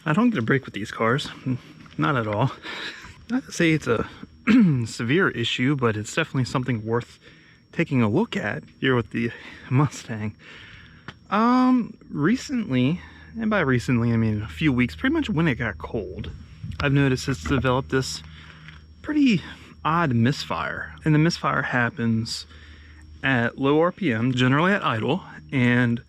I don't get a break with these cars, not at all. Not to say it's a severe issue, but it's definitely something worth taking a look at here with the Mustang. Recently, and by recently I mean a few weeks, pretty much when it got cold, I've noticed it's developed this pretty odd misfire. And the misfire happens at low RPM, generally at idle, and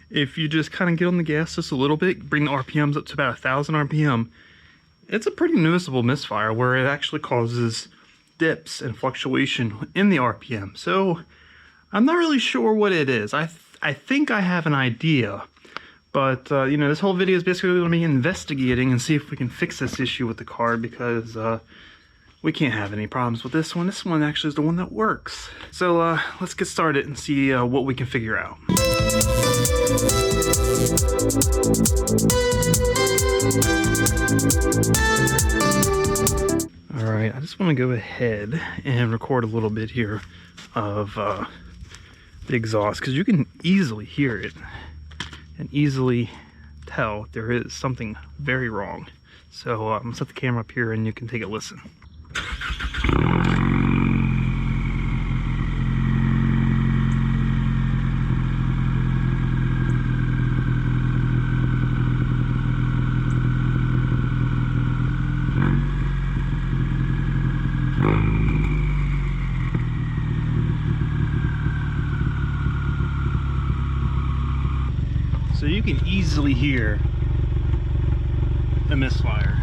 if you just kind of get on the gas just a little bit, bring the RPMs up to about 1,000 RPM, it's a pretty noticeable misfire where it actually causes dips and fluctuation in the RPM. So I'm not really sure what it is. I think I have an idea, but you know, this whole video is basically going to be investigating and see if we can fix this issue with the car, because we can't have any problems with this one. This one actually is the one that works. So let's get started and see what we can figure out. All right, I just want to go ahead and record a little bit here of the exhaust, because you can easily hear it and easily tell there is something very wrong. So I'm gonna set the camera up here and you can take a listen. So you can easily hear the misfire.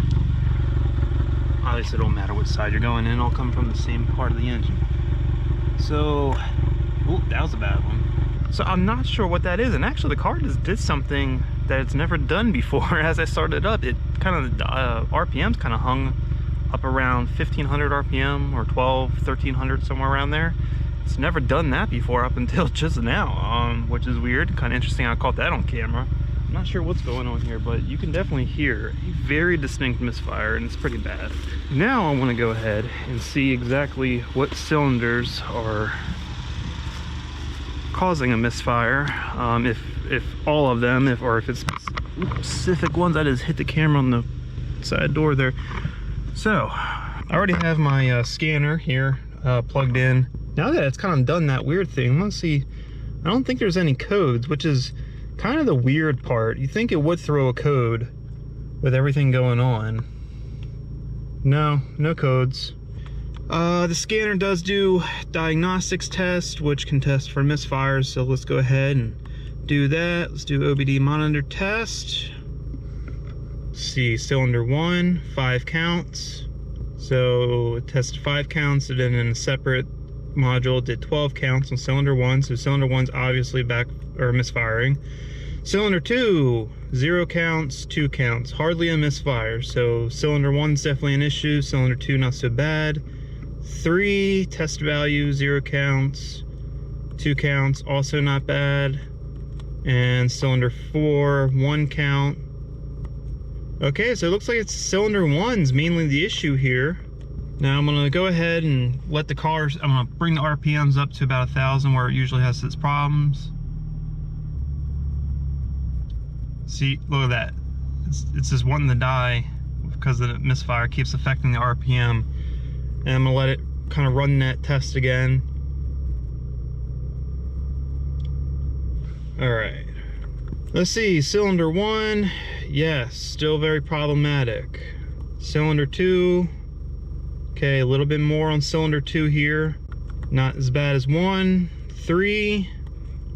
Obviously it don't matter which side you're going in, it'll come from the same part of the engine. So, ooh, that was a bad one. So I'm not sure what that is, and actually the car just did something that it's never done before. As I started up, it kind of, RPMs kind of hung up around 1,500 RPM or 1,300, somewhere around there. It's never done that before up until just now, which is weird, kind of interesting. I caught that on camera. I'm not sure what's going on here, but you can definitely hear a very distinct misfire, and it's pretty bad. Now I want to go ahead and see exactly what cylinders are causing a misfire, if all of them, or if it's specific ones. I just hit the camera on the side door there. So I already have my scanner here plugged in. Now that it's kind of done that weird thing, let's see. I don't think there's any codes, which is kind of the weird part. You think it would throw a code with everything going on. No codes. The scanner does do diagnostics test, which can test for misfires. So let's go ahead and do that. Let's do OBD monitor test. Let's see, cylinder 1, 5 counts. So it tested 5 counts, and then in a separate module did 12 counts on cylinder 1. So cylinder 1's obviously back or misfiring. Cylinder 2, 0 counts, 2 counts, hardly a misfire. So cylinder 1's definitely an issue. Cylinder 2 not so bad. 3 test value, 0 counts, 2 counts, also not bad. And cylinder 4, 1 count. Okay, so it looks like it's cylinder 1's mainly the issue here. Now I'm gonna go ahead and let the cars, I'm gonna bring the RPMs up to about 1,000 where it usually has its problems. See, look at that. It's just wanting to die because the misfire keeps affecting the RPM. And I'm gonna let it kind of run that test again. All right, let's see, cylinder 1, yes, still very problematic. Cylinder 2, okay, a little bit more on cylinder 2 here, not as bad as 1. 3,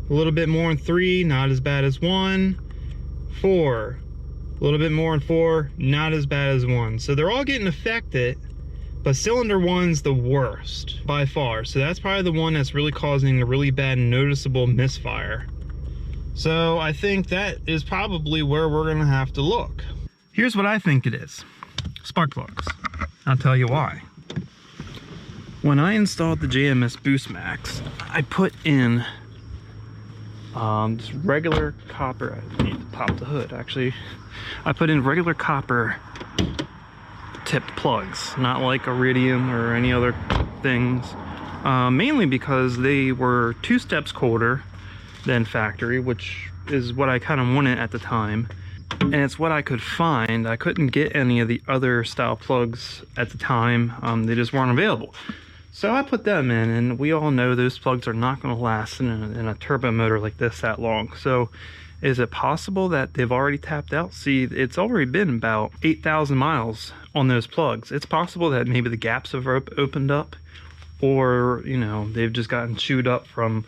a little bit more on 3, not as bad as 1. 4, a little bit more on 4, not as bad as 1. So they're all getting affected, but cylinder 1's the worst by far. So that's probably the one that's really causing a really bad noticeable misfire. So I think that is probably where we're gonna have to look. Here's what I think it is. Spark plugs. I'll tell you why. When I installed the JMS Boost Max, I put in just regular copper. I need to pop the hood actually. I put in regular copper tipped plugs, not like iridium or any other things, mainly because they were 2 steps colder than factory, which is what I kind of wanted at the time. and it's what I could find. I couldn't get any of the other style plugs at the time. They just weren't available. So I put them in, and we all know those plugs are not going to last in a turbo motor like this that long. So is it possible that they've already tapped out? See, it's already been about 8,000 miles on those plugs. It's possible that maybe the gaps have opened up, or, you know, they've just gotten chewed up from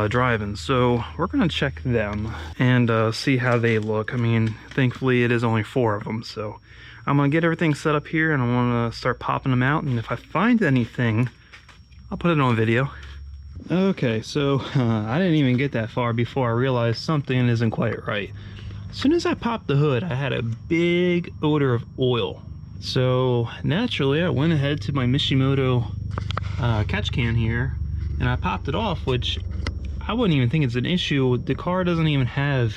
driving. So we're gonna check them and see how they look. I mean, thankfully it is only 4 of them, so I'm gonna get everything set up here, and I want to start popping them out, and if I find anything, I'll put it on video. Okay, so I didn't even get that far before I realized something isn't quite right. As soon as I popped the hood, I had a big odor of oil. So naturally, I went ahead to my Mishimoto catch can here, and I popped it off, which I wouldn't even think it's an issue. The car doesn't even have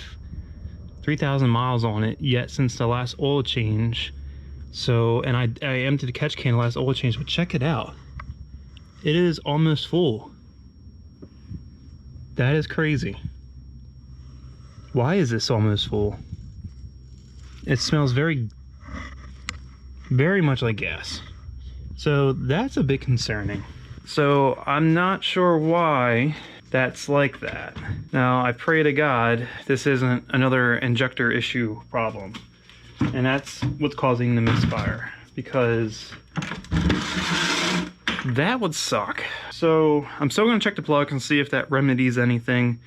3,000 miles on it yet since the last oil change. So, and I emptied the catch can last oil change, but check it out. It is almost full. That is crazy. Why is this almost full? It smells very much like gas. So that's a bit concerning. So I'm not sure why that's like that. Now, I pray to God this isn't another injector issue problem. And that's what's causing the misfire, because that would suck. So I'm still gonna check the plug and see if that remedies anything.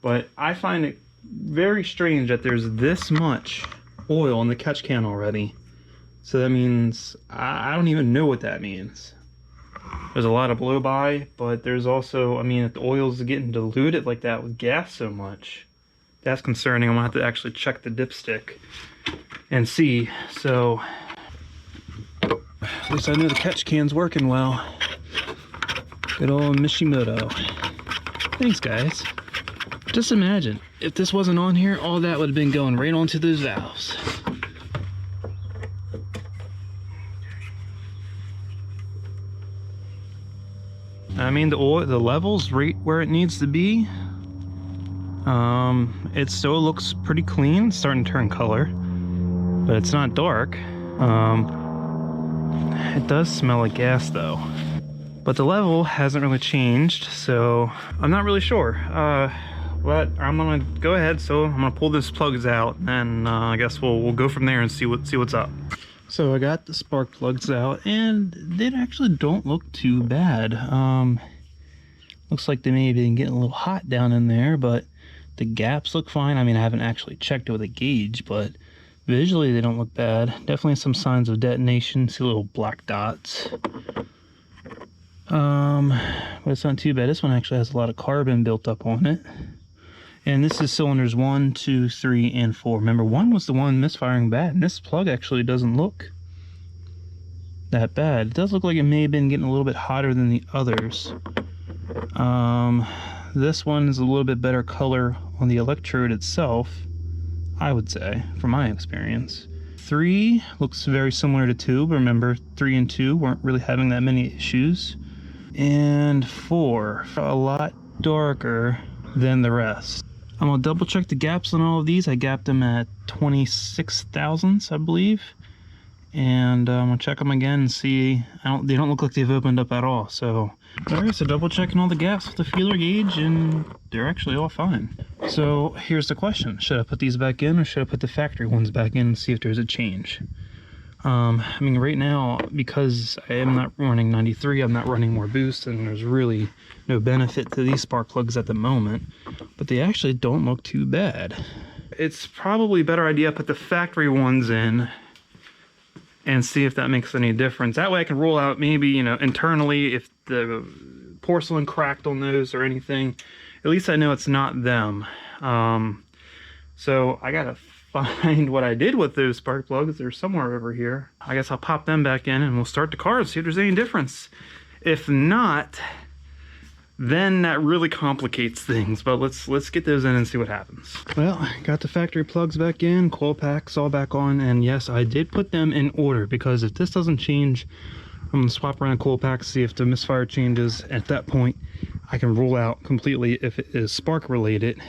But I find it very strange that there's this much oil in the catch can already. So that means, I don't even know what that means. There's a lot of blow by, but there's also, I mean, if the oil's getting diluted like that with gas so much, that's concerning. I'm gonna have to actually check the dipstick and see. So at least I know the catch can's working well. Good old Mishimoto. Thanks, guys. Just imagine if this wasn't on here, all that would have been going right onto those valves. I mean, the oil, the level's right where it needs to be. It still looks pretty clean. It's starting to turn color, but it's not dark. It does smell like gas though, but the level hasn't really changed, so I'm not really sure. But I'm gonna go ahead. So I'm gonna pull these plugs out, and I guess we'll go from there and see what's up. So I got the spark plugs out, and they actually don't look too bad. Looks like they may have been getting a little hot down in there, but the gaps look fine. I mean, I haven't actually checked it with a gauge, but visually they don't look bad. Definitely some signs of detonation. See little black dots. But it's not too bad. This one actually has a lot of carbon built up on it. And this is cylinders 1, 2, 3, and 4. Remember, 1 was the one misfiring bad, and this plug actually doesn't look that bad. It does look like it may have been getting a little bit hotter than the others. This one is a little bit better color on the electrode itself, I would say, from my experience. 3 looks very similar to 2, but remember, 3 and 2 weren't really having that many issues. And 4, a lot darker than the rest. I'm gonna double check the gaps on all of these. I gapped them at 26 thousandths, I believe. And I'm gonna check them again and see. They don't look like they've opened up at all. So, alright, so double checking all the gaps with the feeler gauge, and they're actually all fine. So here's the question: should I put these back in, or should I put the factory ones back in and see if there's a change? I mean, right now, because I am not running 93, I'm not running more boost, and there's really no benefit to these spark plugs at the moment, but they actually don't look too bad. It's probably a better idea to put the factory ones in and see if that makes any difference. That way I can roll out maybe, you know, internally if the porcelain cracked on those or anything. At least I know it's not them. So I gotta find what I did with those spark plugs. They're somewhere over here. I guess I'll pop them back in and we'll start the car and see if there's any difference. If not, then that really complicates things, but let's get those in and see what happens. Well, got the factory plugs back in, coil packs all back on, and yes, I did put them in order, because if this doesn't change, I'm gonna swap around coil packs, see if the misfire changes. At that point, I can rule out completely if it is spark related.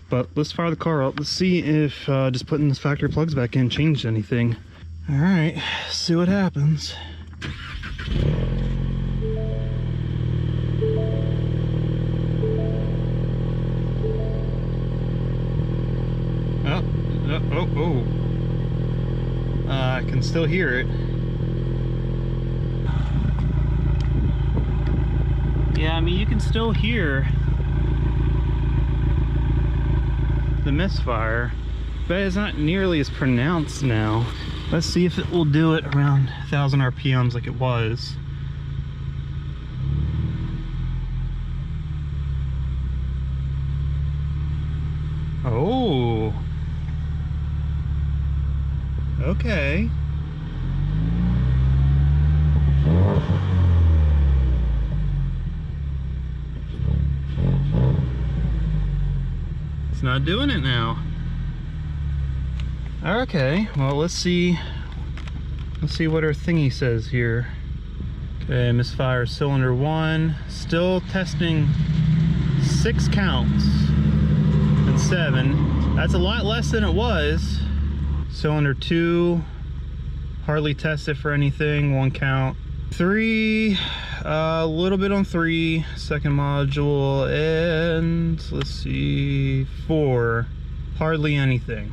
But let's fire the car up. Let's see if just putting the factory plugs back in changed anything. All right, see what happens. I can still hear it. Yeah, I mean, you can still hear the misfire, but it's not nearly as pronounced now. Let's see if it will do it around 1,000 RPMs like it was. Oh. Okay. It's not doing it now. Okay, well, let's see what our thingy says here. Okay, misfire cylinder 1, still testing 6 counts and 7. That's a lot less than it was. Cylinder 2, hardly tested for anything, 1 count. 3, a little bit on 3, second module, and let's see, 4, hardly anything.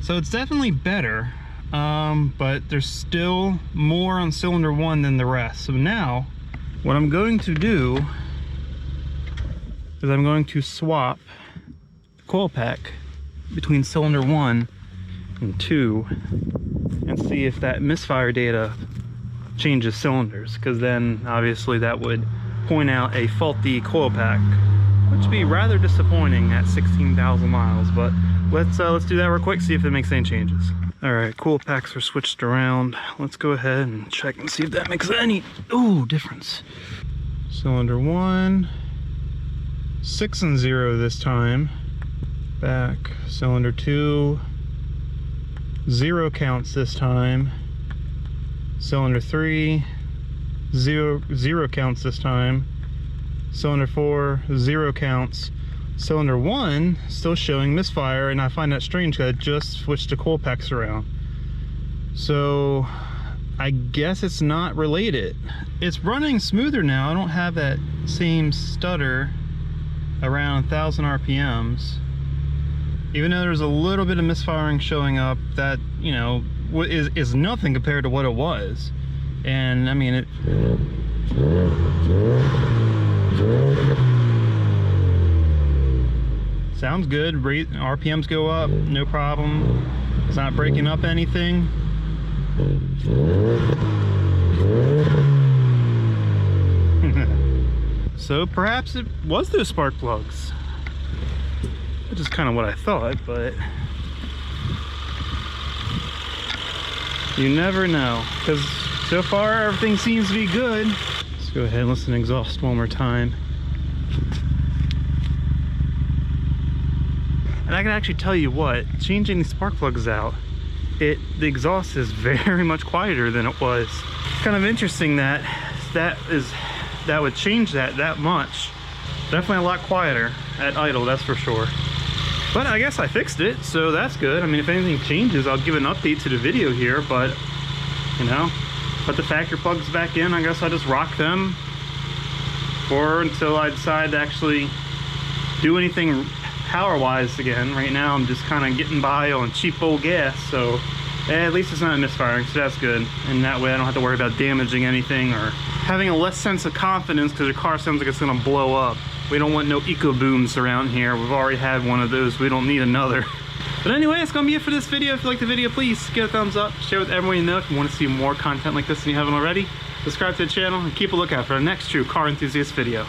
So it's definitely better, but there's still more on cylinder 1 than the rest. So now, what I'm going to do is I'm going to swap the coil pack between cylinder 1 and 2 and see if that misfire data changes cylinders, because then obviously that would point out a faulty coil pack, which would be rather disappointing at 16,000 miles. But let's do that real quick, see if it makes any changes. All right, coil packs are switched around. Let's go ahead and check and see if that makes any difference. Cylinder 1, 6 and 0 this time. Back. Cylinder 2, 0 counts this time. Cylinder 3, 0 counts this time. Cylinder 4, 0 counts. Cylinder 1 still showing misfire, and I find that strange because I just switched the coil packs around. So I guess it's not related. It's running smoother now. I don't have that same stutter around 1,000 RPMs. Even though there's a little bit of misfiring showing up, that, you know, is nothing compared to what it was. And I mean, it sounds good. RPMs go up, no problem. It's not breaking up anything. So perhaps it was those spark plugs. Which is kind of what I thought, but you never know, because so far everything seems to be good. Let's go ahead and listen to exhaust one more time. And I can actually tell you what, changing these spark plugs out, the exhaust is very much quieter than it was. It's kind of interesting that would change that much. Definitely a lot quieter at idle, that's for sure. But I guess I fixed it, so that's good. I mean, if anything changes, I'll give an update to the video here, but, you know, put the factory plugs back in. I guess I'll just rock them or until I decide to actually do anything power-wise again. Right now, I'm just kind of getting by on cheap old gas, so at least it's not misfiring, so that's good. And that way I don't have to worry about damaging anything or having a less sense of confidence because your car sounds like it's gonna blow up. We don't want no EcoBooms around here. We've already had one of those. We don't need another. But anyway, that's gonna be it for this video. If you like the video, please give it a thumbs up, share with everyone you know. If you want to see more content like this and you haven't already, subscribe to the channel and keep a lookout for our next true car enthusiast video.